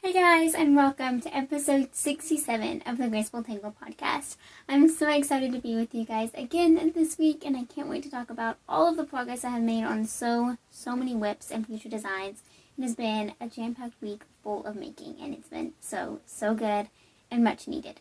Hi guys, and welcome to episode 67 of the Graceful Tangle podcast. I'm so excited to be with you guys again this week, and I can't wait to talk about all of the progress I have made on so many whips and future designs. It has been a jam-packed week full of making, and it's been so good and much needed.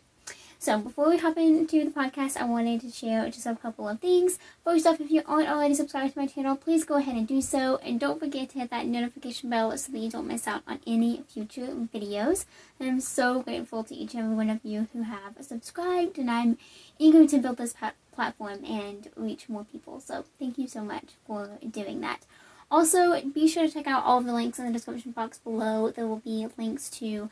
So before we hop into the podcast, I wanted to share just a couple of things. First off, if you aren't already subscribed to my channel, please go ahead and do so. And don't forget to hit that notification bell so that you don't miss out on any future videos. And I'm so grateful to each and every one of you who have subscribed. And I'm eager to build this platform and reach more people. So thank you so much for doing that. Also, be sure to check out all of the links in the description box below. There will be links to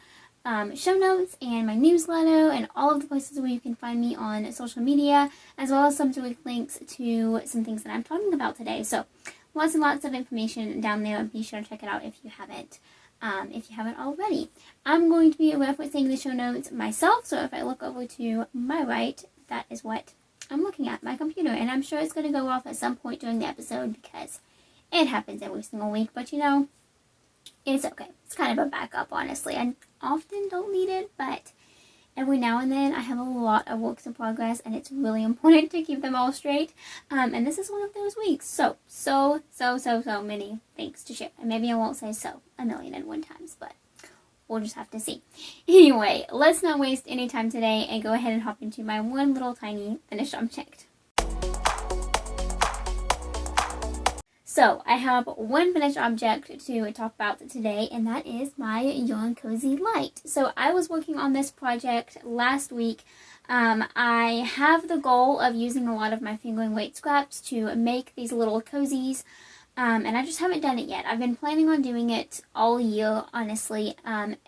show notes and my newsletter and all of the places where you can find me on social media, as well as some direct links to some things that I'm talking about today. So lots and lots of information down there. Be sure to check it out if you haven't already. I'm going to be referencing the show notes myself, so if I look over to my right, that is what I'm looking at, my computer, and I'm sure it's going to go off at some point during the episode because it happens every single week, but you know, it's okay. It's kind of a backup, honestly. I often don't need it, but every now and then I have a lot of works in progress, and it's really important to keep them all straight. And this is one of those weeks. So many things to share. And maybe I won't say so 1,000,001 times, but we'll just have to see. Anyway, let's not waste any time today and go ahead and hop into my one little tiny finished object. So, I have one finished object to talk about today, and that is my Yarn Cozy Light. So, I was working on this project last week. I have the goal of using a lot of my fingering weight scraps to make these little cozies, and I just haven't done it yet. I've been planning on doing it all year, honestly,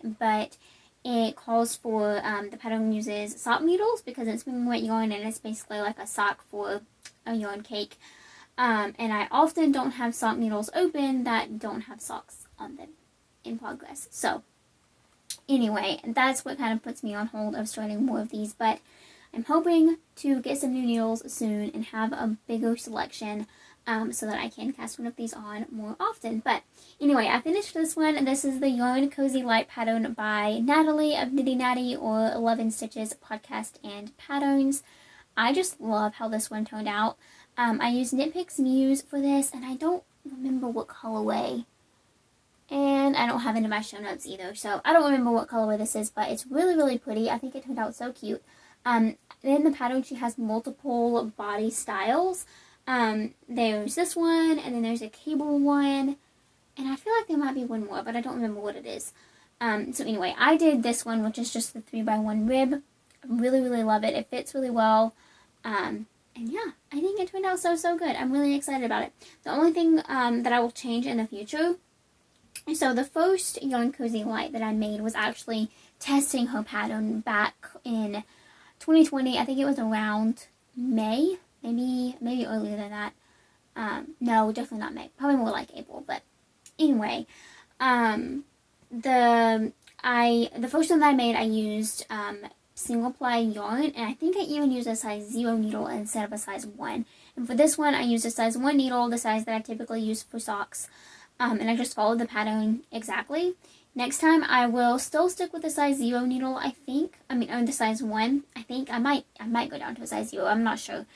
but it calls for, the pattern uses sock needles because it's fingering weight yarn, and it's basically like a sock for a yarn cake. And I often don't have sock needles open that don't have socks on them in progress. So, anyway, that's what kind of puts me on hold of starting more of these. But I'm hoping to get some new needles soon and have a bigger selection so that I can cast one of these on more often. But anyway, I finished this one. This is the Yarn Cozy Light pattern by Natalie of Nitty Natty, or 11 Stitches Podcast and Patterns. I just love how this one turned out. I used Knit Picks Muse for this, and I don't remember what colorway. And I don't have it in my show notes either, so I don't remember what colorway this is, but it's really pretty. I think it turned out so cute. In the pattern, she has multiple body styles. There's this one, and then there's a cable one, and I feel like there might be one more, but I don't remember what it is. So anyway, I did this one, which is just the 3x1 rib. I really love it. It fits really well. And yeah, I think it turned out so good. I'm really excited about it. The only thing that I will change in the future, so the first Yarn Cozy Light that I made was actually testing her pattern back in 2020. I think it was around May, maybe earlier than that. No, definitely not May. Probably more like April. But anyway, the first one that I made, I used single ply yarn, and I think I even used a size 0 needle instead of a size 1. And for this one, I used a size 1 needle, the size that I typically use for socks, and I just followed the pattern exactly. Next time, I will still stick with the size 0 needle, I think. The size 1, I think. I might go down to a size 0, I'm not sure.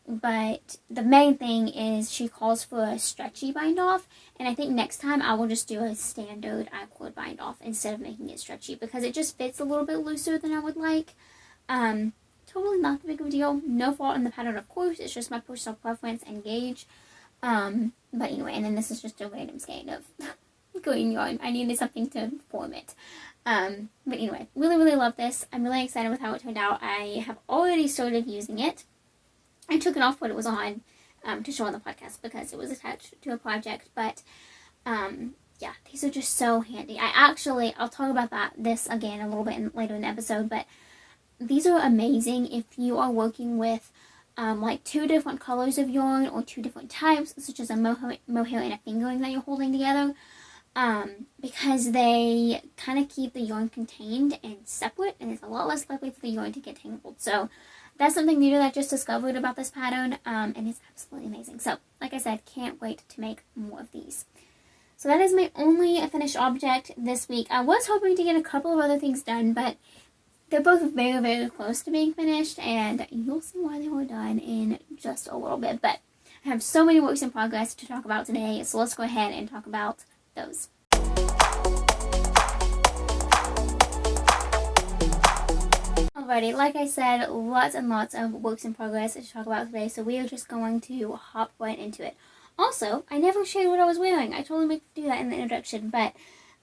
But the main thing is she calls for a stretchy bind off, and I think next time I will just do a standard I-cord bind off instead of making it stretchy, because it just fits a little bit looser than I would like. Totally not the big of a deal. No fault in the pattern, of course. It's just my personal preference and gauge. But anyway, and then this is just a random skein of green yarn. I needed something to form it. But anyway, really love this. I'm really excited with how it turned out. I have already started using it. I took it off what it was on to show on the podcast because it was attached to a project, but yeah, these are just so handy. I'll talk about this again a little bit later in the episode, but these are amazing if you are working with like 2 different colors of yarn or 2 different types, such as a mohair and a fingering that you're holding together, because they kind of keep the yarn contained and separate, and it's a lot less likely for the yarn to get tangled. So that's something new that I just discovered about this pattern, and it's absolutely amazing. So, like I said, can't wait to make more of these. So So that is my only finished object this week. I was hoping to get a couple of other things done, but they're both very, very close to being finished, and you'll see why they were done in just a little bit. But I have so many works in progress to talk about today, so let's go ahead and talk about those. Alrighty, like I said, lots and lots of works in progress to talk about today, so we are just going to hop right into it. Also, I never shared what I was wearing. I totally meant to do that in the introduction, but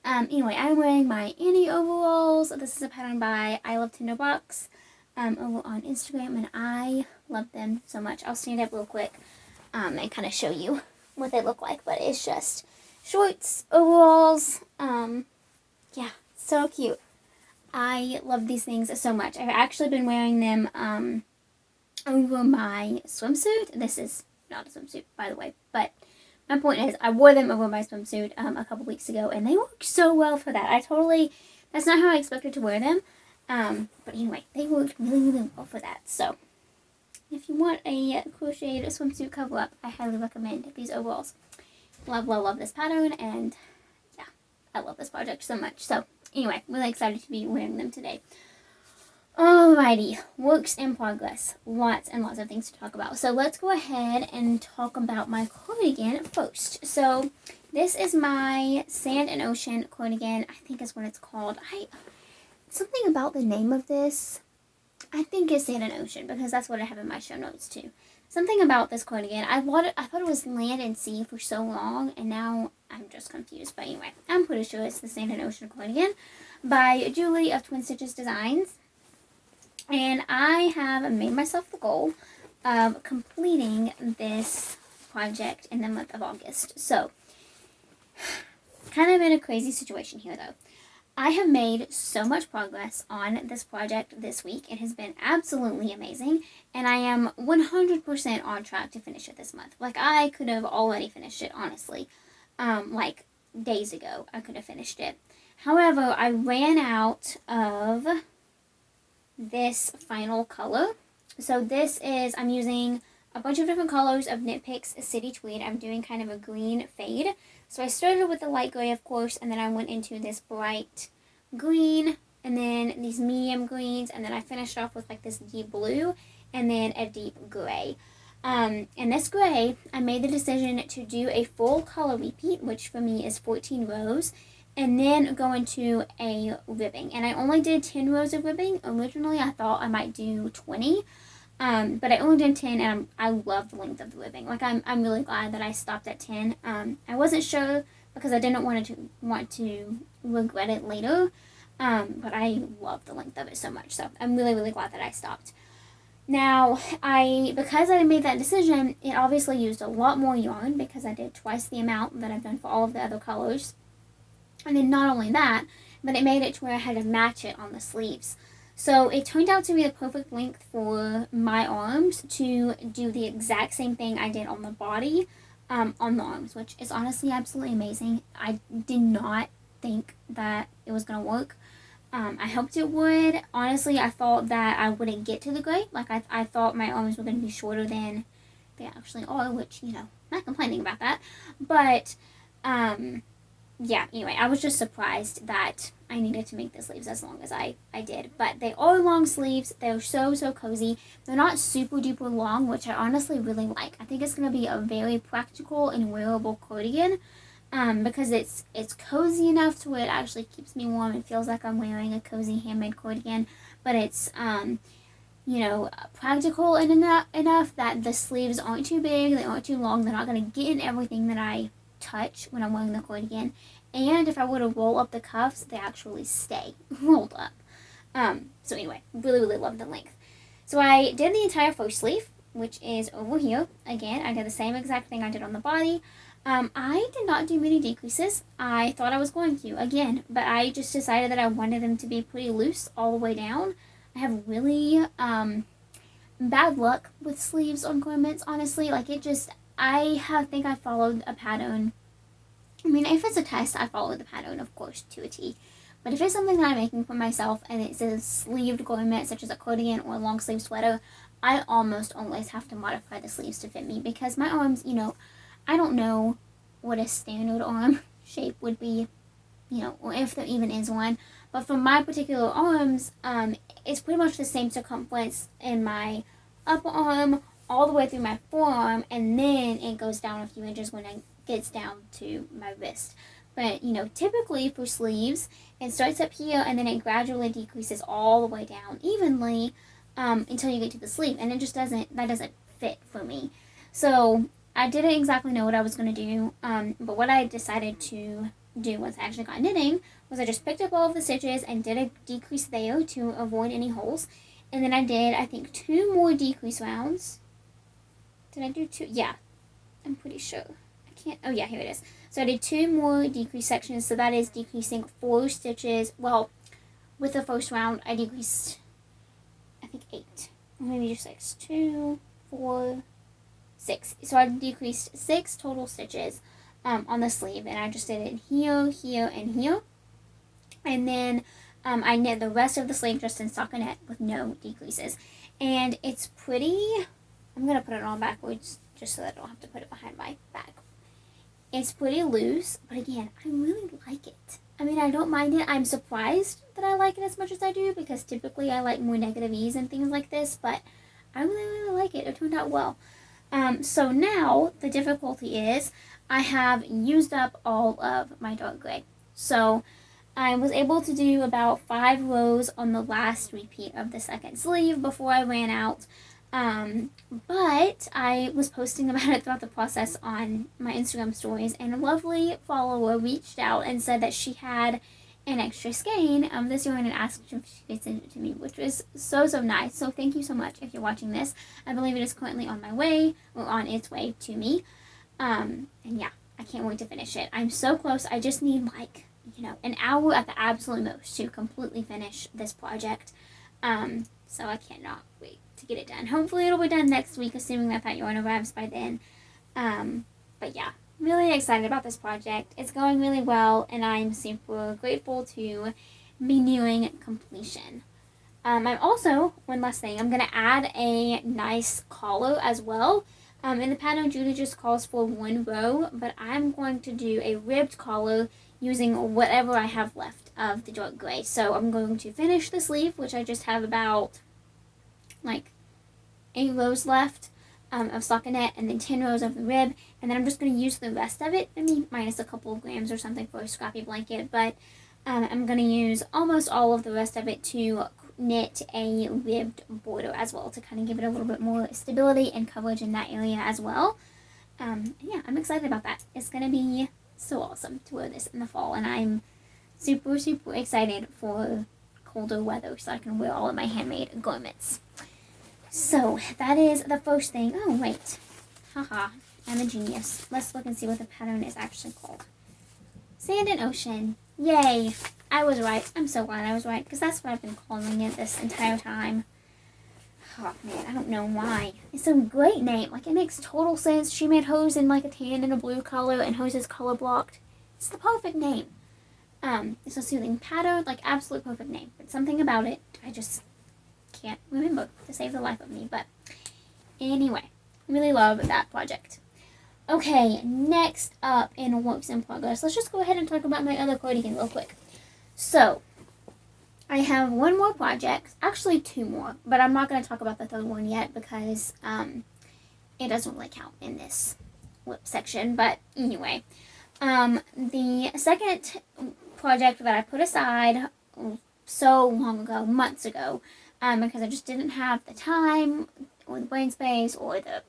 anyway, I'm wearing my Annie overalls. This is a pattern by I Love Tinderbox over on Instagram, and I love them so much. I'll stand up real quick and kind of show you what they look like, but it's just shorts, overalls, yeah, so cute. I love these things so much. I've actually been wearing them over my swimsuit. This is not a swimsuit, by the way, but my point is I wore them over my swimsuit a couple weeks ago, and they worked so well for that. That's not how I expected to wear them, but anyway, they worked really, really well for that. So if you want a crocheted swimsuit cover-up, I highly recommend these overalls. Love, love, love this pattern, and yeah, I love this project so much. So anyway, really excited to be wearing them today. Alrighty, works in progress. Lots and lots of things to talk about. So let's go ahead and talk about my cardigan first. So this is my Sand and Ocean cardigan. I think is what it's called. Something about the name of this. I think it's Sand and Ocean because that's what I have in my show notes too. Something about this cardigan. I thought it was Land and Sea for so long, and now I'm just confused. But anyway, I'm pretty sure it's the Sand and Ocean cardigan by Julie of Twin Stitches Designs. And I have made myself the goal of completing this project in the month of August. So, kind of in a crazy situation here though. I have made so much progress on this project this week. It has been absolutely amazing, and I am 100% on track to finish it this month. Like, I could have already finished it, honestly. Like, days ago, I could have finished it. However, I ran out of this final color. So this is, I'm using a bunch of different colors of Knit Picks City Tweed. I'm doing kind of a green fade. So I started with the light gray, of course, and then I went into this bright green, and then these medium greens, and then I finished off with like this deep blue, and then a deep gray. And this gray, I made the decision to do a full color repeat, which for me is 14 rows, and then go into a ribbing. And I only did 10 rows of ribbing. Originally, I thought I might do 20, but I only did 10, and I love the length of the ribbing. Like, I'm really glad that I stopped at 10. I wasn't sure because I didn't want to regret it later, but I love the length of it so much. So I'm really, really glad that I stopped. Now, because I made that decision, it obviously used a lot more yarn because I did twice the amount that I've done for all of the other colors. And then not only that, but it made it to where I had to match it on the sleeves. So it turned out to be the perfect length for my arms to do the exact same thing I did on the body, on the arms, which is honestly absolutely amazing. I did not think that it was going to work. I hoped it would. Honestly, I thought that I wouldn't get to the gray. Like, I thought my arms were going to be shorter than they actually are, which, you know, not complaining about that. But, yeah, anyway, I was just surprised that I needed to make the sleeves as long as I did. But they are long sleeves. They're so, so cozy. They're not super duper long, which I honestly really like. I think it's going to be a very practical and wearable cardigan because it's cozy enough to where it actually keeps me warm and feels like I'm wearing a cozy handmade cardigan. But it's, you know, practical enough that the sleeves aren't too big, they aren't too long, they're not going to get in everything that I touch when I'm wearing the cardigan, and if I were to roll up the cuffs, they actually stay rolled up. So anyway, really, really love the length. So I did the entire first sleeve, which is over here. Again, I did the same exact thing I did on the body. I did not do many decreases. I thought I was going to, again, but I just decided that I wanted them to be pretty loose all the way down. I have really bad luck with sleeves on garments, honestly. Like, it just, I think I followed a pattern. I mean, if it's a test, I follow the pattern, of course, to a T. But if it's something that I'm making for myself and it's a sleeved garment, such as a cardigan or a long sleeve sweater, I almost always have to modify the sleeves to fit me because my arms, you know, I don't know what a standard arm shape would be, you know, or if there even is one. But for my particular arms, it's pretty much the same circumference in my upper arm all the way through my forearm, and then it goes down a few inches when it gets down to my wrist. But, you know, typically for sleeves, it starts up here and then it gradually decreases all the way down evenly until you get to the sleeve, and that doesn't fit for me. So I didn't exactly know what I was going to do, but what I decided to do once I actually got knitting was I just picked up all of the stitches and did a decrease there to avoid any holes, and then I did, I think, 2 more decrease rounds. Did I do 2? Yeah, I'm pretty sure. Oh yeah, here it is. So I did 2 more decrease sections, so that is decreasing 4 stitches. Well, with the first round, I decreased, I think, 8. Or maybe just 6. 2, 4, 6. So I decreased 6 total stitches on the sleeve, and I just did it here, here, and here. And then I knit the rest of the sleeve just in stockinette with no decreases. And it's pretty, I'm going to put it on backwards just so that I don't have to put it behind my back. It's pretty loose, but again, I really like it. I mean, I don't mind it. I'm surprised that I like it as much as I do, because typically I like more negative ease and things like this, but I really, really like it. It turned out well. So now the difficulty is I have used up all of my dark gray. So I was able to do about 5 rows on the last repeat of the second sleeve before I ran out. But I was posting about it throughout the process on my Instagram stories, and a lovely follower reached out and said that she had an extra skein of this yarn and asked if she could send it to me, which was so, so nice. So thank you so much if you're watching this. I believe it is currently on my way, or on its way to me. And yeah, I can't wait to finish it. I'm so close. I just need, like, you know, an hour at the absolute most to completely finish this project. So I cannot wait to get it done. Hopefully it'll be done next week, assuming that yarn arrives by then. But yeah, really excited about this project. It's going really well, and I'm super grateful to be nearing completion. I'm also, one last thing, I'm going to add a nice collar as well. In the pattern, Judy just calls for 1 row, but I'm going to do a ribbed collar using whatever I have left of the dark gray. So I'm going to finish the sleeve, which I just have about like 8 rows left of stockinette, and then 10 rows of the rib, and then I'm just going to use the rest of it, I mean minus a couple of grams or something for a scrappy blanket, but I'm going to use almost all of the rest of it to knit a ribbed border as well, to kind of give it a little bit more stability and coverage in that area as well. Yeah, I'm excited about that. It's going to be so awesome to wear this in the fall, and I'm super, super excited for colder weather so I can wear all of my handmade garments. So that is the first thing. Oh, wait. Haha, I'm a genius. Let's look and see what the pattern is actually called. Sand and Ocean. Yay. I was right. I'm so glad I was right, because that's what I've been calling it this entire time. Oh, man, I don't know why. It's a great name. Like, it makes total sense. She made hers in, like, a tan and a blue color, and hers is color blocked. It's the perfect name. It's a soothing pattern, like, absolute perfect name. But something about it, I just can't remember to save the life of me. But anyway, really love that project. Okay, next up in works in progress, let's just go ahead and talk about my other cardigan real quick. So I have 1 more project, actually 2 more, but I'm not going to talk about the 3rd one yet because it doesn't really count in this section. But anyway, the second project that I put aside so long ago, months ago, because I just didn't have the time or the brain space or the,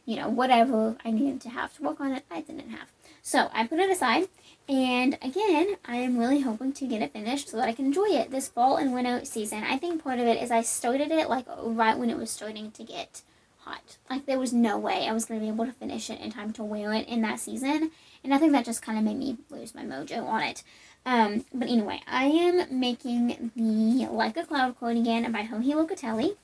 you know, whatever I needed to have to work on it, I didn't have. So I put it aside, and again, I am really hoping to get it finished so that I can enjoy it this fall and winter season. I think part of it is I started it like right when it was starting to get hot. Like, there was no way I was going to be able to finish it in time to wear it in that season, and I think that just kind of made me lose my mojo on it. But anyway, I am making the Like a Cloud cardigan by Joji Locatelli,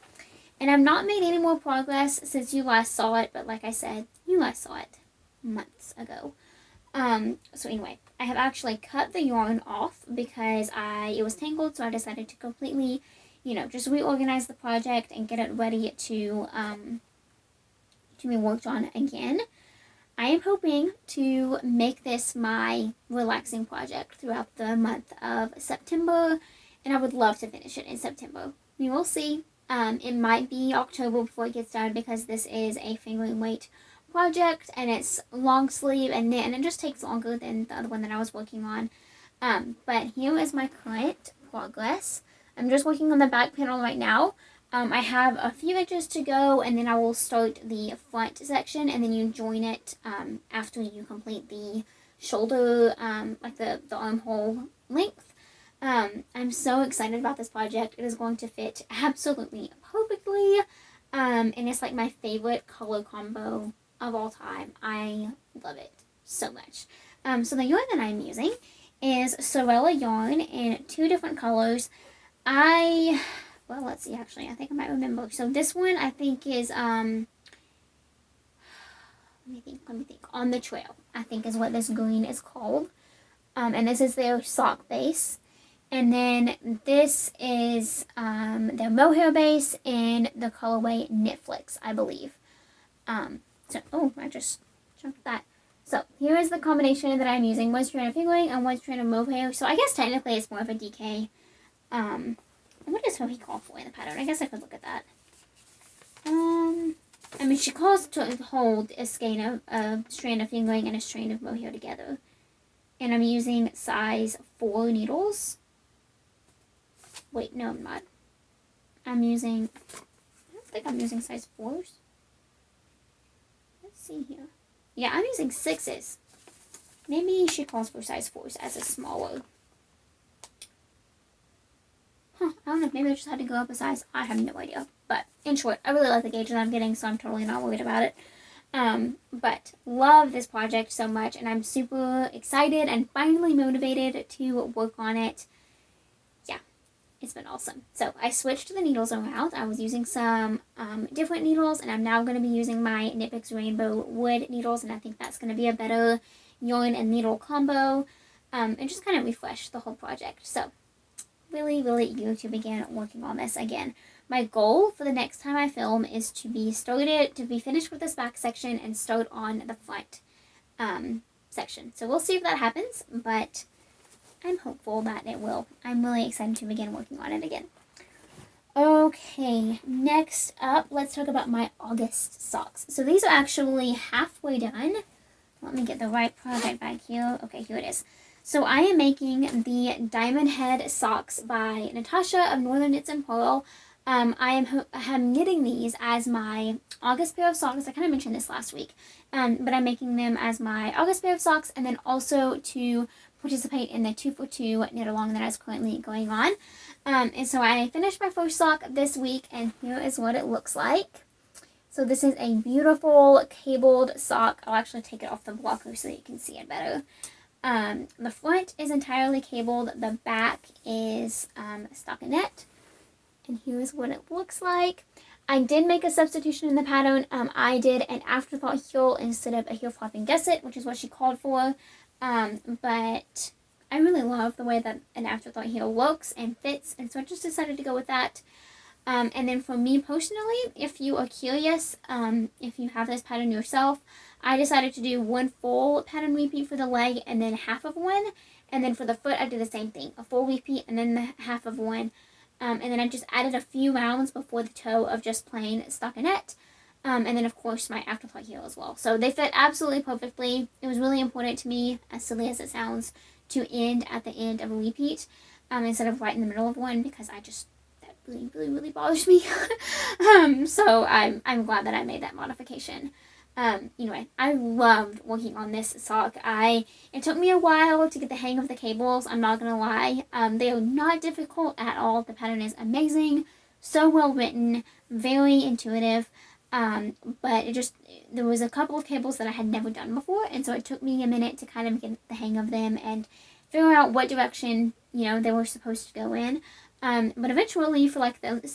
and I've not made any more progress since you last saw it, but like I said, you last saw it months ago. So anyway, I have actually cut the yarn off because it was tangled, so I decided to completely, you know, just reorganize the project and get it ready to be worked on again. I am hoping to make this my relaxing project throughout the month of September, and I would love to finish it in September. We will see. It might be October before it gets done because this is a fingering weight project and it's long sleeve and knit, and it just takes longer than the other one that I was working on. But here is my current progress. I'm just working on the back panel right now. I have a few inches to go, and then I will start the front section, and then you join it after you complete the shoulder, like the armhole length. I'm so excited about this project. It is going to fit absolutely perfectly, and it's like my favorite color combo of all time. I love it so much. So the yarn that I'm using is Sorella yarn in 2 different colors. Well, let's see, actually, I think I might remember. So this one, I think, is, let me think, On the Trail, I think is what this green is called. And this is their sock base. And then this is their mohair base in the colorway Knitflix, I believe. I just jumped that. So here is the combination that I'm using. One strand of fingering and one strand of mohair. So I guess technically it's more of a DK. What does he call for in the pattern? I guess I could look at that. I mean, she calls to hold a strand of fingering and a strand of mohair together. And I'm using size 4 needles. Wait, no, I'm not. I don't think I'm using size 4s. Let's see here. Yeah, I'm using 6s. Maybe she calls for size 4s as a smaller. I don't know, maybe I just had to go up a size. I have no idea. But in short, I really like the gauge that I'm getting, so I'm totally not worried about it. But love this project so much, and I'm super excited and finally motivated to work on it. Yeah, it's been awesome. So I switched the needles around. I was using some different needles, and I'm now going to be using my Knit Picks Rainbow Wood needles, and I think that's going to be a better yarn and needle combo, and just kind of refresh the whole project. So really, really eager to begin working on this again. My goal for the next time I film is to be finished with this back section and start on the front section. So we'll see if that happens, but I'm hopeful that it will. I'm really excited to begin working on it again. Okay, next up, let's talk about my August socks. So these are actually halfway done. Let me get the right project back here. Okay, here it is. So I am making the Diamond Head socks by Natasha of Northern Knits and Pearl. I am knitting these as my August pair of socks. I kind of mentioned this last week, but I'm making them as my August pair of socks, and then also to participate in the 2-for-2 knit along that is currently going on. And so I finished my first sock this week, and here is what it looks like. So this is a beautiful cabled sock. I'll actually take it off the blocker so that you can see it better. The front is entirely cabled. The back is stockinette. And here's what it looks like. I did make a substitution in the pattern. I did an afterthought heel instead of a heel flopping gusset, which is what she called for. But I really love the way that an afterthought heel looks and fits, and so I just decided to go with that. And then for me personally, if you are curious, if you have this pattern yourself, I decided to do one full pattern repeat for the leg and then half of one. And then for the foot, I did the same thing, a full repeat and then the half of one. And then I just added a few rounds before the toe of just plain stockinette. And then, of course, my afterthought heel as well. So they fit absolutely perfectly. It was really important to me, as silly as it sounds, to end at the end of a repeat instead of right in the middle of one, because that really, really, really bothers me. So I'm glad that I made that modification. Anyway, I loved working on this sock. It took me a while to get the hang of the cables, I'm not gonna lie. They are not difficult at all. The pattern is amazing, so well written, very intuitive. But there was a couple of cables that I had never done before, and so it took me a minute to kind of get the hang of them and figure out what direction, they were supposed to go in. But eventually, for like the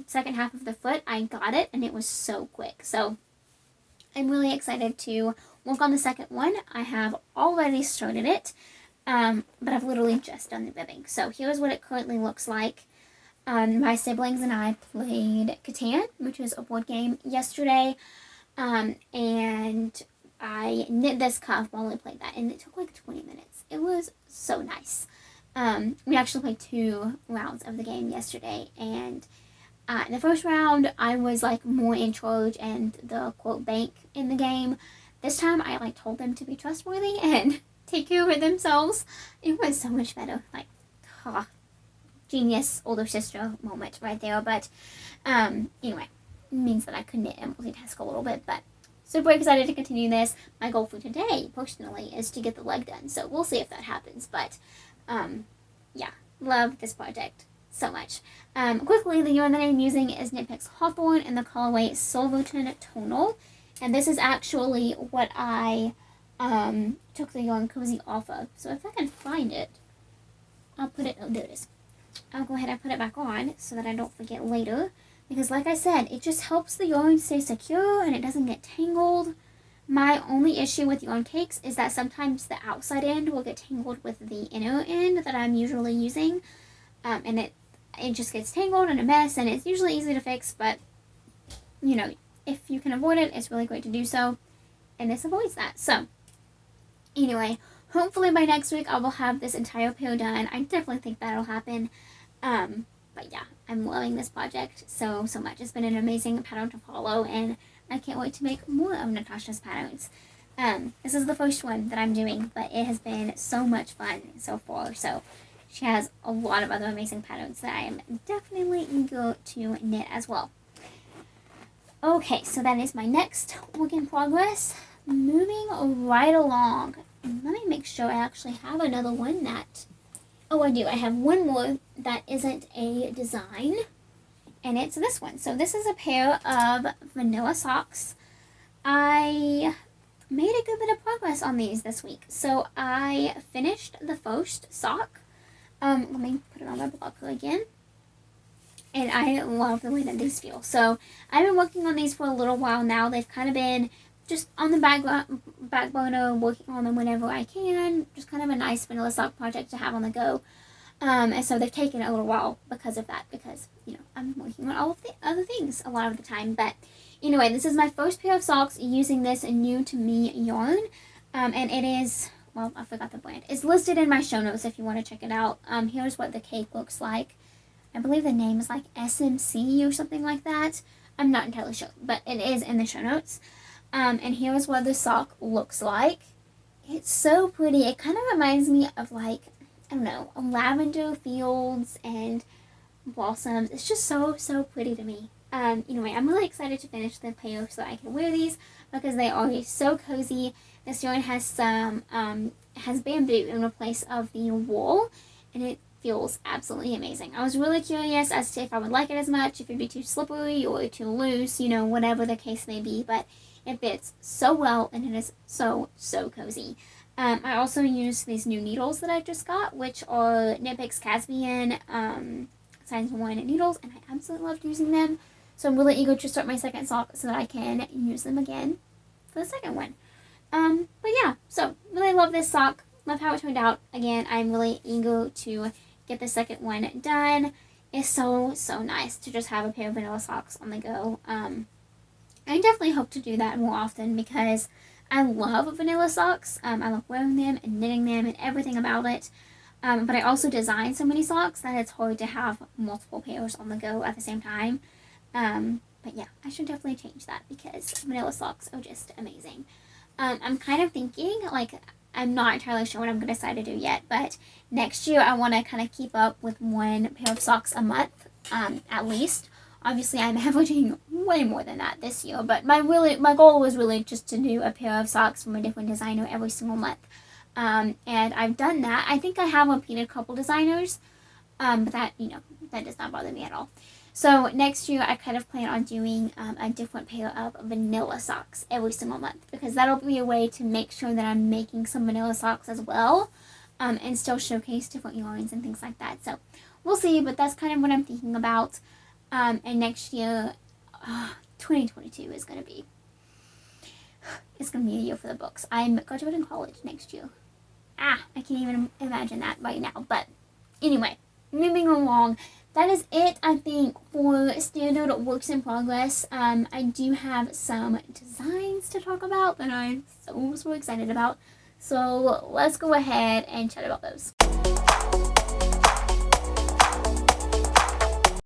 second half of the foot, I got it, and it was so quick. So I'm really excited to work on the second one. I have already started it, but I've literally just done the ribbing. So here's what it currently looks like. My siblings and I played Catan, which is a board game, yesterday, and I knit this cuff while I played that, and it took like 20 minutes. It was so nice. We actually played 2 rounds of the game yesterday, and in the first round, I was like more in charge and the quote bank in the game. This time, I like told them to be trustworthy and take care of themselves. It was so much better. Like, genius older sister moment right there. But anyway, it means that I could knit and multitask a little bit, but super excited to continue this. My goal for today, personally, is to get the leg done, so we'll see if that happens. But yeah, love this project so much. Quickly, the yarn that I'm using is Knit Picks Hawthorne in the colorway Silverton Tonal, and this is actually what I took the yarn cozy off of. So if I can find it, I'll put it. Oh, there it is. I'll go ahead and put it back on so that I don't forget later. Because like I said, it just helps the yarn stay secure and it doesn't get tangled. My only issue with yarn cakes is that sometimes the outside end will get tangled with the inner end that I'm usually using. And it just gets tangled and a mess, and it's usually easy to fix, but you know, if you can avoid it, it's really great to do so. And this avoids that. So anyway, hopefully by next week I will have this entire pair done. I definitely think that'll happen. But yeah, I'm loving this project so much. It's been an amazing pattern to follow, and I can't wait to make more of Natasha's patterns. This is the first one that I'm doing, but it has been so much fun so far. So she has a lot of other amazing patterns that I am definitely eager to knit as well. Okay, so that is my next work in progress. Moving right along. Let me make sure I actually have another one that... Oh, I do. I have one more that isn't a design, and it's this one. So this is a pair of vanilla socks. I made a good bit of progress on these this week. So I finished the first sock. Let me put it on my blocker again. And I love the way that these feel. So I've been working on these for a little while now. They've kind of been just on the back burner, working on them whenever I can. Just kind of a nice vanilla sock project to have on the go. And so they've taken a little while because of that. Because, you know, I'm working on all of the other things a lot of the time. But anyway, this is my first pair of socks using this new to me yarn. And it is... Well, I forgot the brand. It's listed in my show notes if you want to check it out. Here's what the cake looks like. I believe the name is like SMC or something like that. I'm not entirely sure, but it is in the show notes. And here's what the sock looks like. It's so pretty. It kind of reminds me of like, I don't know, lavender fields and blossoms. It's just so pretty to me. Anyway, I'm really excited to finish the pair so I can wear these because they are so cozy. This yarn has some, has bamboo in place of the wool, and it feels absolutely amazing. I was really curious as to if I would like it as much, if it'd be too slippery or too loose, you know, whatever the case may be, but it fits so well, and it is so cozy. I also use these new needles that I just got, which are Knit Picks Caspian size 1 needles, and I absolutely loved using them. So I'm really eager to start my second sock so that I can use them again for the second one. But yeah, so really love this sock. Love how it turned out. Again, I'm really eager to get the second one done. It's so nice to just have a pair of vanilla socks on the go. I definitely hope to do that more often because I love vanilla socks. I love wearing them and knitting them and everything about it. But I also design so many socks that it's hard to have multiple pairs on the go at the same time. But yeah, I should definitely change that because vanilla socks are just amazing. I'm kind of thinking, like, I'm not entirely sure what I'm going to decide to do yet, but next year I want to kind of keep up with one pair of socks a month, at least. Obviously, I'm averaging way more than that this year, but my goal was really just to do a pair of socks from a different designer every single month. And I've done that. I think I have repeated a couple designers, but that, you know, that does not bother me at all. So next year, I kind of plan on doing a different pair of vanilla socks every single month because that'll be a way to make sure that I'm making some vanilla socks as well and still showcase different yarns and things like that. So we'll see, but that's kind of what I'm thinking about. And next year, 2022 is going to be, it's going to be a year for the books. I'm graduating college next year. I can't even imagine that right now. But anyway, moving along. that is it, I think, for standard works in progress. I do have some designs to talk about that I'm so excited about. So let's go ahead and chat about those.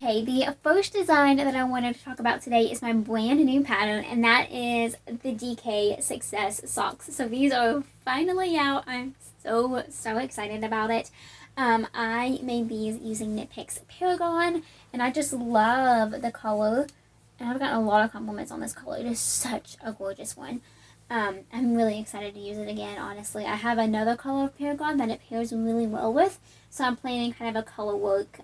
Okay, the first design that I wanted to talk about today is my brand new pattern, and that is the DK Success Socks. So these are finally out. I'm so excited about it. I made these using Knit Picks Paragon, and I just love the color, and I've gotten a lot of compliments on this color. It is such a gorgeous one. I'm really excited to use it again, honestly. I have another color of Paragon that it pairs really well with, so I'm planning kind of a color work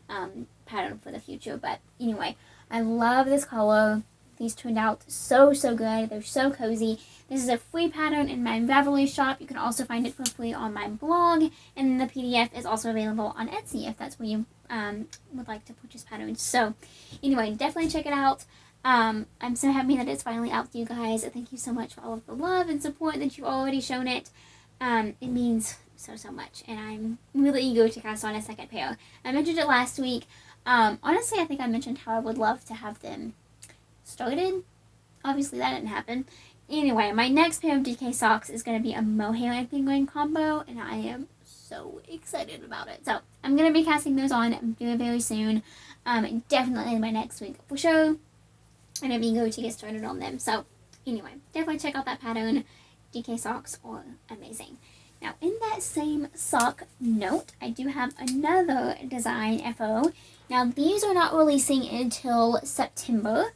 pattern for the future. But anyway, I love this color. These turned out so good. They're so cozy. This is a free pattern in my Ravelry shop. You can also find it for free on my blog, and the PDF is also available on Etsy if that's where you would like to purchase patterns. So anyway, definitely check it out. I'm so happy that it's finally out to you guys. Thank you so much for all of the love and support that you've already shown it. It means so much, and I'm really eager to cast on a second pair. I mentioned it last week. Honestly, I think I mentioned how I would love to have them started. Obviously, that didn't happen. Anyway, my next pair of DK socks is going to be a mohair and penguin combo, and I am so excited about it. So I'm going to be casting those on very soon. Definitely by next week for sure. And I'm eager to get started on them. So anyway, definitely check out that pattern. DK socks are amazing. Now, in that same sock note, I do have another design FO. Now, these are not releasing until September,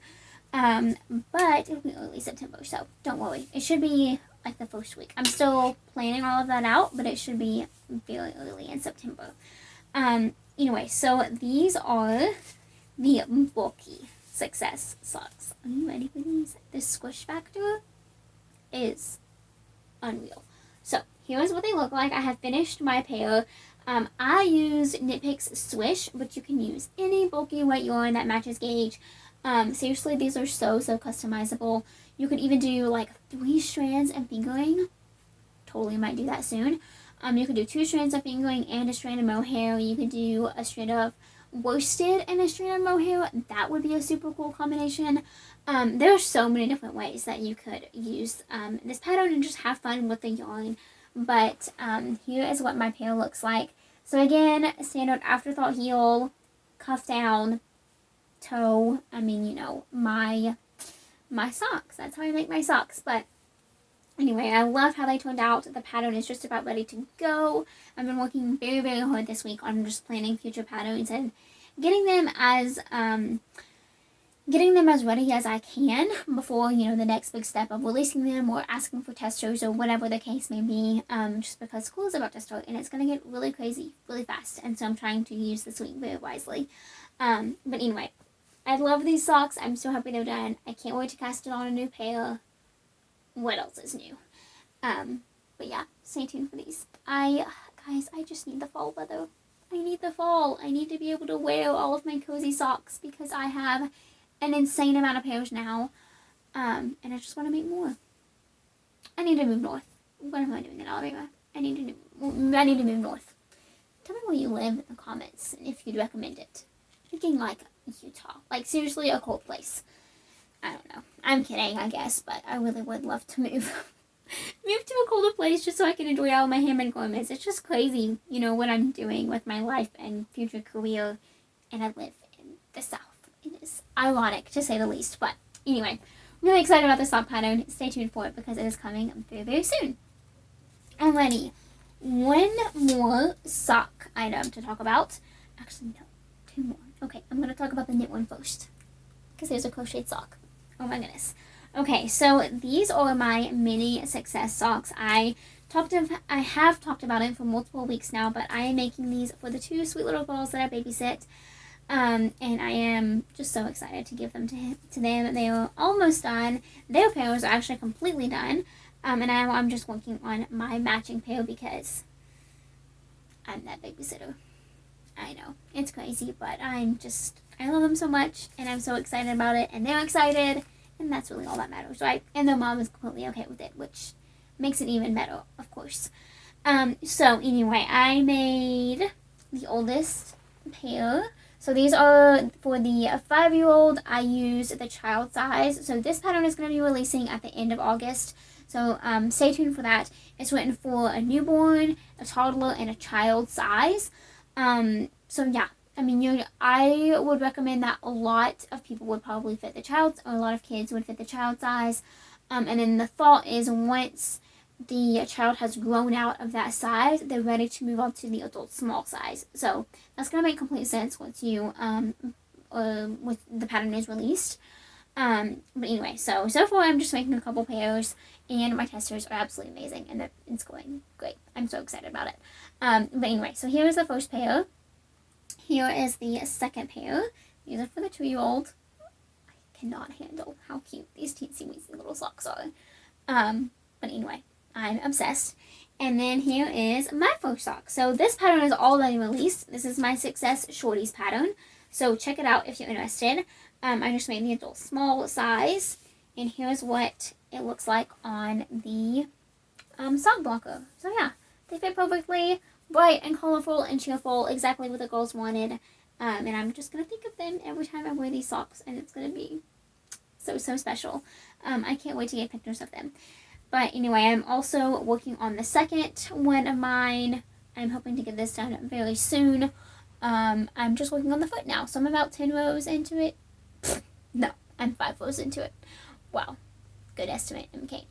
but it'll be early September, so don't worry. It should be like the first week. I'm still planning all of that out, but it should be very early in September. Anyway, so these are the bulky Success socks. Are you ready for these? The squish factor is unreal. So here's what they look like. I have finished my pair. I use Knit Picks Swish, but you can use any bulky wet yarn that matches gauge. Seriously, these are so customizable. You could even do like 3 strands of fingering. Totally might do that soon. You could do 2 strands of fingering and a strand of mohair. You could do a strand of worsted and a strand of mohair. That would be a super cool combination. There are so many different ways that you could use this pattern and just have fun with the yarn. But here is what my pair looks like. So again, standard afterthought heel, cuff down, toe. I mean, you know, my socks. That's how I make my socks. But anyway, I love how they turned out. The pattern is just about ready to go. I've been working very hard this week on just planning future patterns and getting them as ready as I can before, you know, the next big step of releasing them or asking for testers or whatever the case may be, just because school is about to start and it's going to get really crazy really fast, and so I'm trying to use this week very wisely. But anyway, I love these socks. I'm so happy they're done. I can't wait to cast it on a new pair. What else is new? But yeah, stay tuned for these. Guys, I just need the fall weather. I need the fall. I need to be able to wear all of my cozy socks because I have an insane amount of pairs now, and I just want to make more. I need to move north. What am I doing in Alabama? I need to move north. Tell me where you live in the comments and if you'd recommend it. I'm thinking like Utah, like seriously a cold place. I don't know. I'm kidding, I guess, but I really would love to move. Move to a colder place just so I can enjoy all my handmade garments. It's just crazy, you know, what I'm doing with my life and future career, and I live in the South. It is ironic, to say the least. But anyway, I'm really excited about this sock pattern. Stay tuned for it because it is coming very soon. Alrighty, one more sock item to talk about. Actually, no, 2 more. Okay, I'm going to talk about the knit one first because there's a crocheted sock. Oh my goodness. Okay, so these are my mini Success socks. I have talked about it for multiple weeks now, but I am making these for the 2 sweet little girls that I babysit. And I am just so excited to give them to them. They are almost done. Their pairs are actually completely done. And I'm just working on my matching pair because I'm that babysitter. I know, it's crazy, but I love them so much, and I'm so excited about it, and they're excited, and that's really all that matters, right? And their mom is completely okay with it, which makes it even better, of course. So anyway, I made the oldest pair. So So these are for the 5-year-old. I used the child size. So this pattern is going to be releasing at the end of August. So stay tuned for that. It's written for a newborn, a toddler, and a child size. So yeah, I mean, I would recommend that a lot of people would probably fit the child, or a lot of kids would fit the child size. And then the thought is once the child has grown out of that size, they're ready to move on to the adult small size. So that's going to make complete sense once you, with the pattern is released. But anyway, so far I'm just making a couple pairs, and my testers are absolutely amazing, and it's going great. I'm so excited about it. But anyway, so here is the first pair. Here is the second pair. These are for the 2-year-old. I cannot handle how cute these teensy weensy little socks are. But anyway, I'm obsessed. And then here is my first sock. So this pattern is already released. This is my Success Shorties pattern. So check it out if you're interested. I just made the adult small size. And here's what it looks like on the sock blocker. So yeah, they fit perfectly. Bright and colorful and cheerful. Exactly what the girls wanted. And I'm just going to think of them every time I wear these socks. And it's going to be so special. I can't wait to get pictures of them. But anyway, I'm also working on the second one of mine. I'm hoping to get this done very soon. I'm just working on the foot now. So I'm about 10 rows into it. No, I'm 5 rows into it. Wow. Good estimate, MK.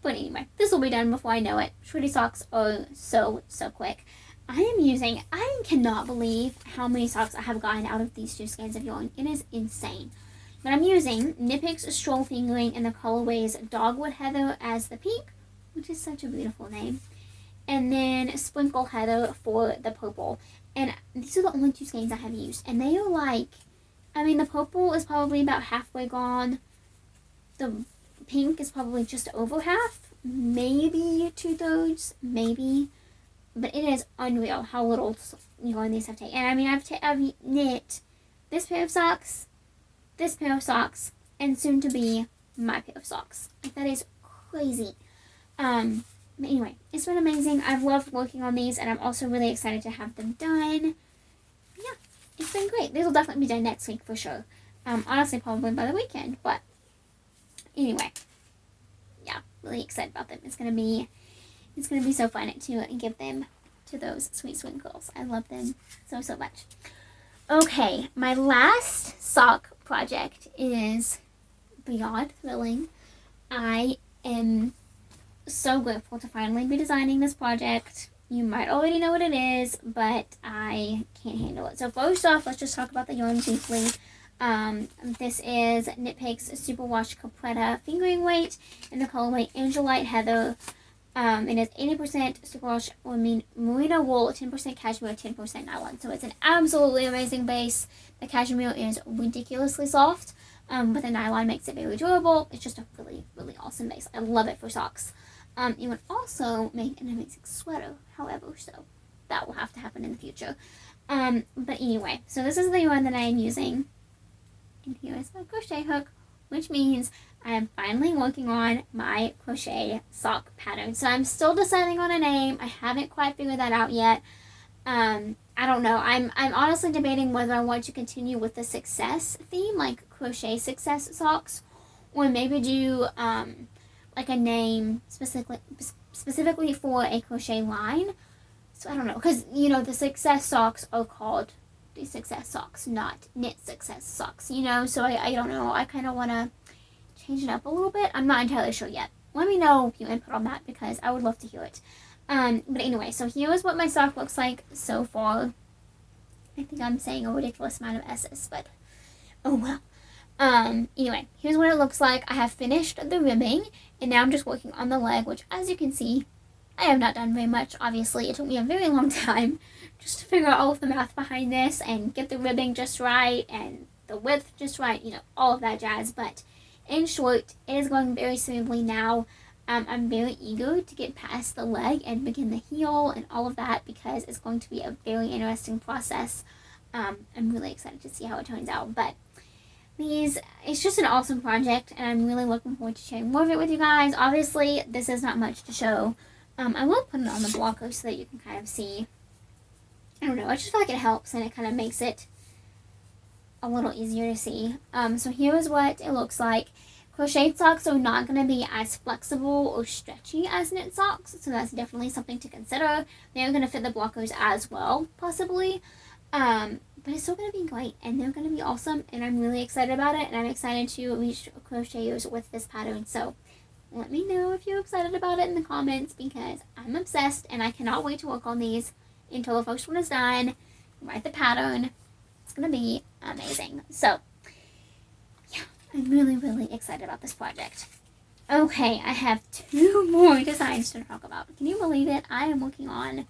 But anyway, this will be done before I know it. Shorty socks are so quick. I cannot believe how many socks I have gotten out of these 2 skeins of yarn. It is insane. But I'm using Knit Picks Stroll Fingering in the colorways Dogwood Heather as the pink, which is such a beautiful name, and then Sprinkle Heather for the purple. And these are the only 2 skeins I have used. And they are like, I mean, the purple is probably about halfway gone. The pink is probably just over half, maybe 2/3, maybe. But it is unreal how little yarn these have taken. And I mean, I've knit this pair of socks, this pair of socks, and soon to be my pair of socks. Like, that is crazy. But anyway, it's been amazing. I've loved working on these, and I'm also really excited to have them done. Yeah, it's been great. These will definitely be done next week for sure. Honestly, probably by the weekend, but anyway, yeah, really excited about them. It's gonna be so fun to give them to those sweet swing girls. I love them so much. Okay, my last sock project is beyond thrilling. I am so grateful to finally be designing this project. You might already know what it is, but I can't handle it. So first off, let's just talk about the yarn briefly. This is Knit Picks Superwash Capretta Fingering Weight in the colorway Angelite Heather. It is 80% superwash or merino wool, 10% cashmere, 10% nylon. So it's an absolutely amazing base. The cashmere is ridiculously soft, but the nylon makes it very durable. It's just a really awesome base. I love it for socks. It would also make an amazing sweater, however, so that will have to happen in the future. But anyway, so this is the yarn that I am using. And here is my crochet hook, which means I am finally working on my crochet sock pattern. So I'm still deciding on a name. I haven't quite figured that out yet. I don't know. I'm honestly debating whether I want to continue with the success theme, like crochet success socks, or maybe do like a name specifically for a crochet line. So I don't know, because the success socks are called the success socks, not knit success socks, so I don't know. I kind of want to change it up a little bit. I'm not entirely sure yet. Let me know if you input on that, because I would love to hear it. But anyway, so here is what my sock looks like so far. I think I'm saying a ridiculous amount of S's, but oh well. Anyway, here's what it looks like. I have finished the ribbing, and now I'm just working on the leg, which, as you can see, I have not done very much. Obviously, it took me a very long time just to figure out all of the math behind this and get the ribbing just right and the width just right, all of that jazz. But in short, it is going very smoothly now. I'm very eager to get past the leg and begin the heel and all of that, because it's going to be a very interesting process. I'm really excited to see how it turns out. But it's just an awesome project, and I'm really looking forward to sharing more of it with you guys. Obviously, this is not much to show. I will put it on the blocker so that you can kind of see. I don't know, I just feel like it helps, and it kind of makes it a little easier to see. So here is what it looks like. Crochet socks are not going to be as flexible or stretchy as knit socks, so that's definitely something to consider. They're going to fit the blockers as well, possibly. But it's still going to be great, and they're going to be awesome, and I'm really excited about it, and I'm excited to reach crocheters with this pattern. So let me know if you're excited about it in the comments, because I'm obsessed, and I cannot wait to work on these until the first one is done, write the pattern. It's going to be amazing. So yeah, I'm really, really excited about this project. Okay, I have 2 more designs to talk about. Can you believe it? I am working on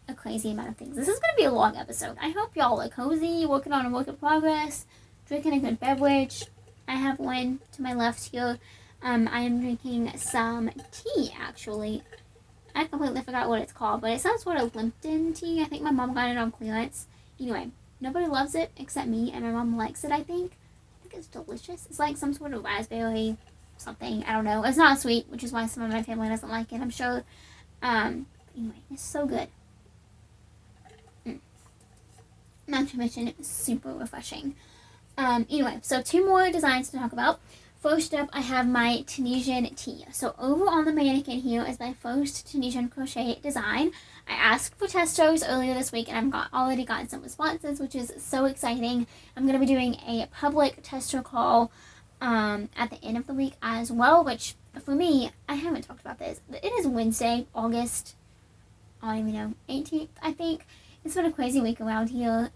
a crazy amount of things. This is going to be a long episode. I hope y'all are cozy, working on a work in progress, drinking a good beverage. I have one to my left here. I am drinking some tea, actually. I completely forgot what it's called, but it's some sort of Lipton tea. I think my mom got it on clearance. Anyway, nobody loves it except me, and my mom likes it, I think. I think it's delicious. It's like some sort of raspberry something. I don't know. It's not sweet, which is why some of my family doesn't like it, I'm sure. Anyway, it's so good. Not to mention, it's super refreshing. Anyway, so 2 more designs to talk about. First up, I have my Tunisian tee. So over on the mannequin here is my first Tunisian crochet design. I asked for testers earlier this week, and I've already gotten some responses, which is so exciting. I'm going to be doing a public tester call at the end of the week as well, which for me, I haven't talked about this. It is Wednesday, August, I don't even know, 18th, I think. It's been a crazy week around here.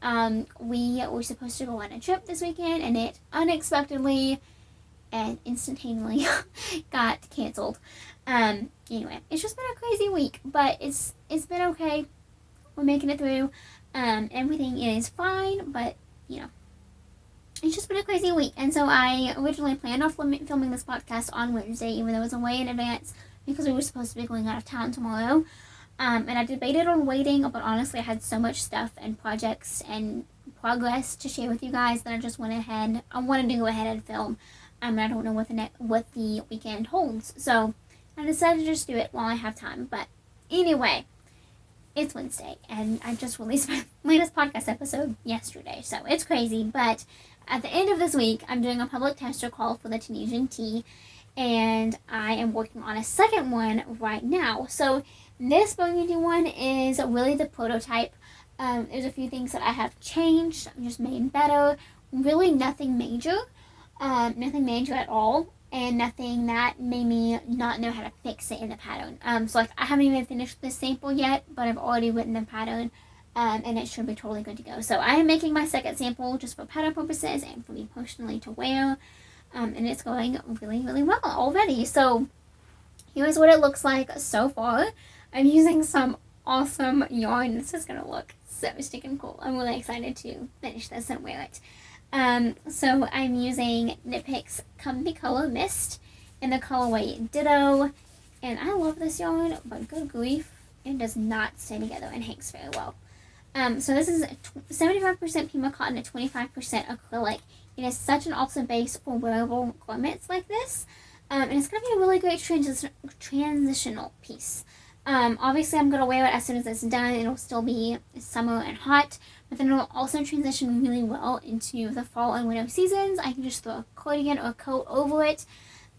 We were supposed to go on a trip this weekend, and it unexpectedly and instantaneously got canceled. Anyway, it's just been a crazy week, but it's been okay. We're making it through. Everything is fine, but you know, it's just been a crazy week. And so I originally planned on filming this podcast on Wednesday, even though it was way in advance, because we were supposed to be going out of town tomorrow. And I debated on waiting, but honestly I had so much stuff and projects and progress to share with you guys that I just went ahead. I wanted to go ahead and film. And I don't know what the weekend holds. So I decided to just do it while I have time. But anyway, it's Wednesday, and I just released my latest podcast episode yesterday. So it's crazy. But at the end of this week, I'm doing a public tester call for the Tunisian tee. And I am working on a second one right now. So this burgundy one is really the prototype. There's a few things that I have changed, just made better. Really nothing major. Nothing major at all, and nothing that made me not know how to fix it in the pattern. So like I haven't even finished this sample yet, but I've already written the pattern, and it should be totally good to go. So I am making my second sample just for pattern purposes and for me personally to wear, and it's going really, really well already. So here's what it looks like so far. I'm using some awesome yarn. This is gonna look so stinking cool. I'm really excited to finish this and wear it. So I'm using Knit Picks Comfy Color Mist in the colorway Ditto, and I love this yarn, but good grief, it does not stay together and hangs very well. So this is 75% Pima cotton and 25% acrylic. It is such an awesome base for wearable garments like this, and it's going to be a really great transitional piece. Obviously I'm going to wear it as soon as it's done. It'll still be summer and hot, but then it'll also transition really well into the fall and winter seasons. I can just throw a cardigan or a coat over it,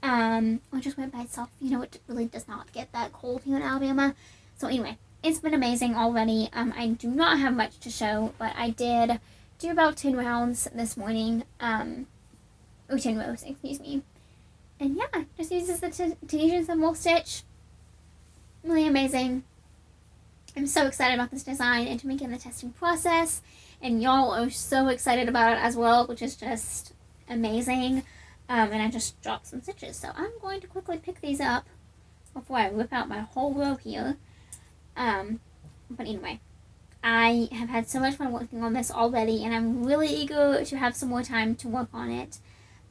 or just wear it by itself. You know, it really does not get that cold here in Alabama. So anyway, it's been amazing already. I do not have much to show, but I did do about 10 rounds this morning, or 10 rows, excuse me. And yeah, just uses the Tunisian symbol stitch. Really amazing. I'm so excited about this design and to begin the testing process, and y'all are so excited about it as well, which is just amazing. And I just dropped some stitches, so I'm going to quickly pick these up before I whip out my whole row here. But anyway, I have had so much fun working on this already, and I'm really eager to have some more time to work on it.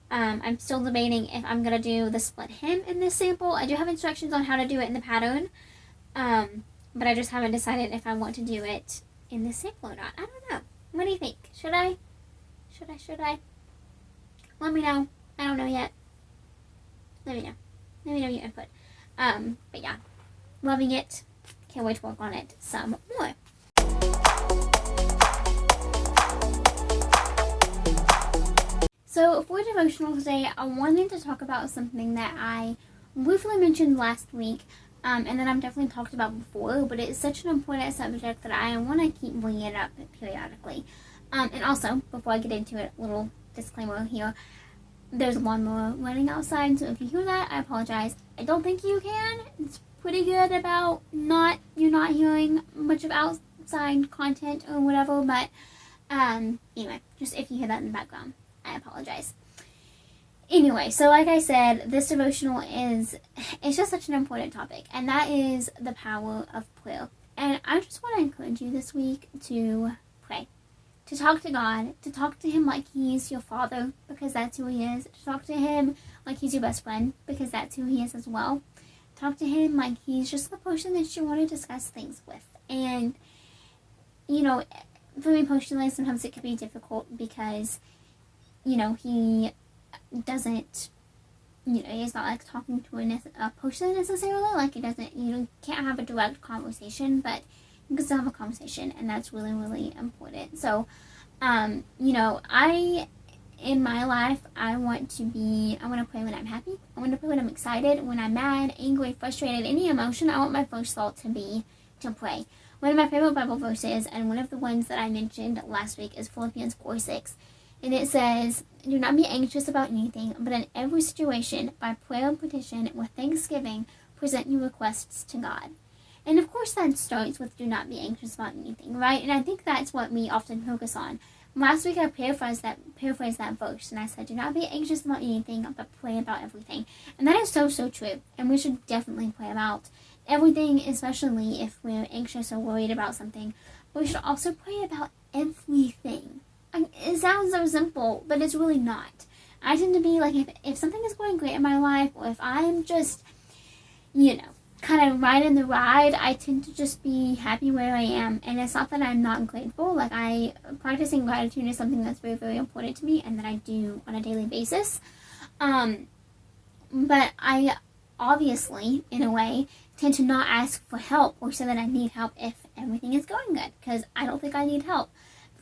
I'm still debating if I'm going to do the split hem in this sample. I do have instructions on how to do it in the pattern, but I just haven't decided if I want to do it in this sample or not. I don't know. What do you think? Should I? Let me know. I don't know yet. Let me know. Let me know your input. But yeah, loving it. Can't wait to work on it some more. So for devotional today, I wanted to talk about something that I briefly mentioned last week, and that I've definitely talked about before, but it's such an important subject that I want to keep bringing it up periodically. And also, before I get into it, a little disclaimer here, there's a lawnmower running outside, so if you hear that, I apologize. I don't think you can. It's pretty good about you're not hearing much of outside content or whatever, but anyway, just if you hear that in the background, I apologize. Anyway, so like I said, this devotional it's just such an important topic, and that is the power of prayer. And I just want to encourage you this week to pray, to talk to God, to talk to Him like He's your Father, because that's who He is, to talk to Him like He's your best friend, because that's who He is as well. Talk to Him like He's just the person that you want to discuss things with. And, you know, for me personally, sometimes it can be difficult because, you know, He doesn't, you know, he's not like talking to a person necessarily, like he doesn't, you can't have a direct conversation, but you can still have a conversation, and that's really, really important. So, you know, in my life, I want to pray when I'm happy, I want to pray when I'm excited, when I'm mad, angry, frustrated, any emotion, I want my first thought to be to pray. One of my favorite Bible verses, and one of the ones that I mentioned last week, is Philippians 4:6. And it says, "Do not be anxious about anything, but in every situation, by prayer and petition, with thanksgiving, present your requests to God." And of course that starts with do not be anxious about anything, right? And I think that's what we often focus on. Last week I paraphrased that verse, and I said, do not be anxious about anything, but pray about everything. And that is so, so true. And we should definitely pray about everything, especially if we're anxious or worried about something. But we should also pray about everything. It sounds so simple, but it's really not. I tend to be like, if something is going great in my life, or if I'm just, you know, kind of riding the ride, I tend to just be happy where I am. And it's not that I'm not grateful. Like, practicing gratitude is something that's very, very important to me, and that I do on a daily basis. But I obviously, in a way, tend to not ask for help or say that I need help if everything is going good, because I don't think I need help.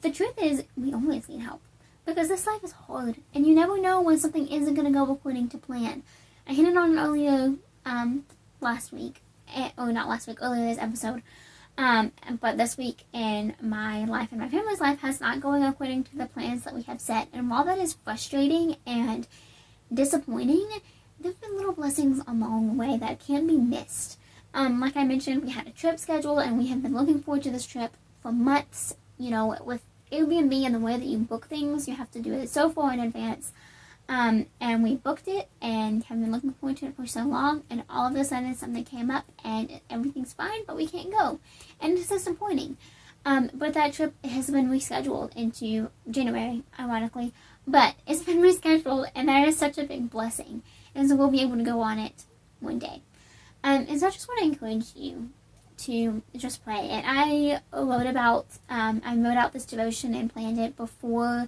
The truth is, we always need help, because this life is hard, and you never know when something isn't going to go according to plan. I hinted on it earlier, earlier this episode, but this week in my life and my family's life has not going according to the plans that we have set, and while that is frustrating and disappointing, there have been little blessings along the way that can be missed. Like I mentioned, we had a trip scheduled, and we have been looking forward to this trip for months. You know, with Airbnb and the way that you book things, you have to do it so far in advance. And we booked it and have been looking forward to it for so long, and all of a sudden something came up and everything's fine, but we can't go. And it's disappointing. But that trip has been rescheduled into January, ironically. But it's been rescheduled, and that is such a big blessing. And so we'll be able to go on it one day. And so I just want to encourage you to just pray. And I wrote out this devotion and planned it before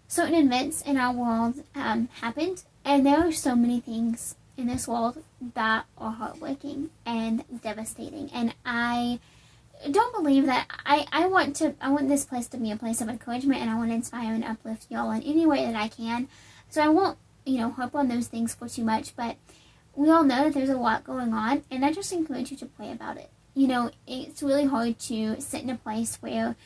certain events in our world happened. And there are so many things in this world that are heartbreaking and devastating. And I don't believe that I want this place to be a place of encouragement, and I want to inspire and uplift y'all in any way that I can. So I won't, harp on those things for too much, but we all know that there's a lot going on, and I just encourage you to pray about it. It's really hard to sit in a place where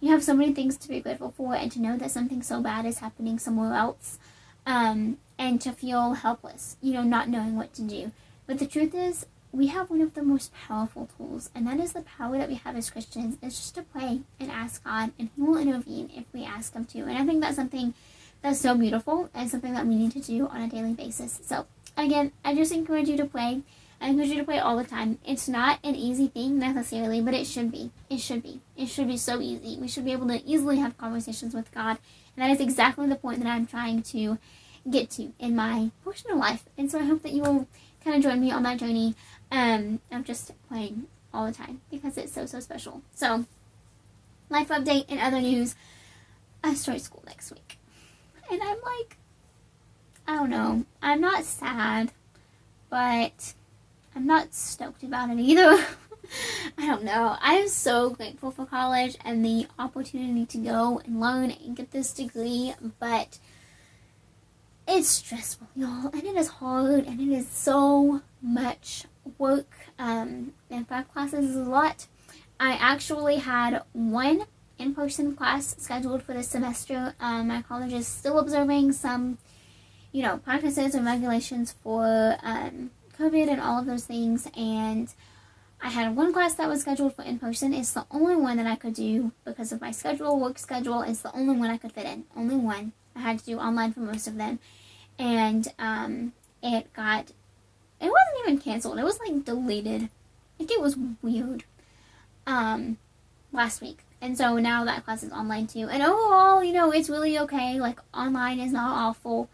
you have so many things to be grateful for, and to know that something so bad is happening somewhere else, and to feel helpless, not knowing what to do. But the truth is, we have one of the most powerful tools, and that is the power that we have as Christians, is just to pray and ask God, and He will intervene if we ask Him to. And I think that's something that's so beautiful, and something that we need to do on a daily basis. So, again, I just encourage you to pray. I encourage you to pray all the time. It's not an easy thing necessarily, but it should be. It should be. It should be so easy. We should be able to easily have conversations with God, and that is exactly the point that I'm trying to get to in my personal life. And so I hope that you will kind of join me on that journey of just praying all the time, because it's so, so special. So, life update and other news. I start school next week. And I'm like, I don't know. I'm not sad, but I'm not stoked about it either. I don't know. I am so grateful for college and the opportunity to go and learn and get this degree, but it's stressful, y'all, and it is hard, and it is so much work, and 5 classes is a lot. I actually had one in-person class scheduled for this semester. My college is still observing some, practices and regulations for COVID and all of those things, and I had one class that was scheduled for in-person. It's the only one that I could do because of my work schedule. It's the only one I could fit in. Only one. I had to do online for most of them. And it wasn't even canceled. It was like deleted. It was weird. Last week. And so now that class is online too. And overall, it's really okay. Like, online is not awful.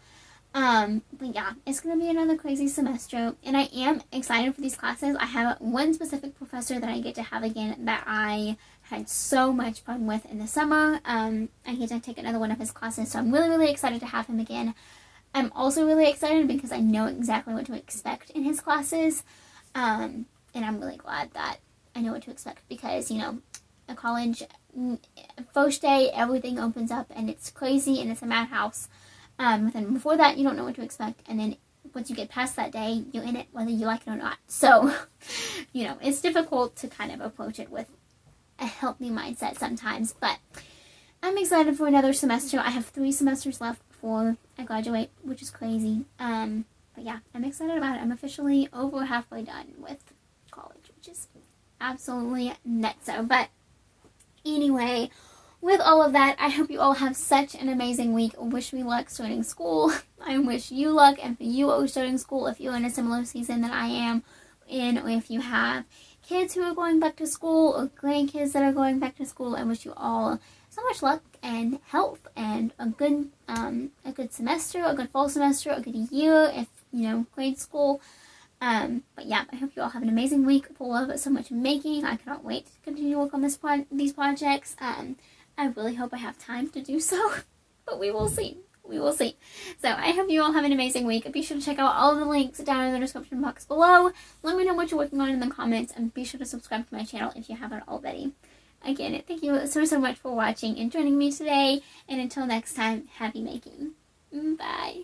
But yeah, it's going to be another crazy semester, and I am excited for these classes. I have one specific professor that I get to have again that I had so much fun with in the summer. I get to take another one of his classes, so I'm really, really excited to have him again. I'm also really excited because I know exactly what to expect in his classes, and I'm really glad that I know what to expect because, a college, first day, everything opens up, and it's crazy, and it's a madhouse. Then before that, you don't know what to expect, and then once you get past that day, you're in it whether you like it or not. So, it's difficult to kind of approach it with a healthy mindset sometimes, but I'm excited for another semester. I have 3 semesters left before I graduate, which is crazy. But yeah, I'm excited about it. I'm officially over halfway done with college, which is absolutely nutso. But anyway, with all of that, I hope you all have such an amazing week. Wish me luck starting school. I wish you luck, and for you all starting school, if you're in a similar season that I am in, or if you have kids who are going back to school, or grandkids that are going back to school, I wish you all so much luck and health and a good semester, a good fall semester, a good year if, grade school. But yeah, I hope you all have an amazing week full of so much making. I cannot wait to continue to work on these projects. I really hope I have time to do so, but we will see. We will see. So I hope you all have an amazing week. Be sure to check out all the links down in the description box below. Let me know what you're working on in the comments, and be sure to subscribe to my channel if you haven't already. Again, thank you so much for watching and joining me today, and until next time, happy making. Bye.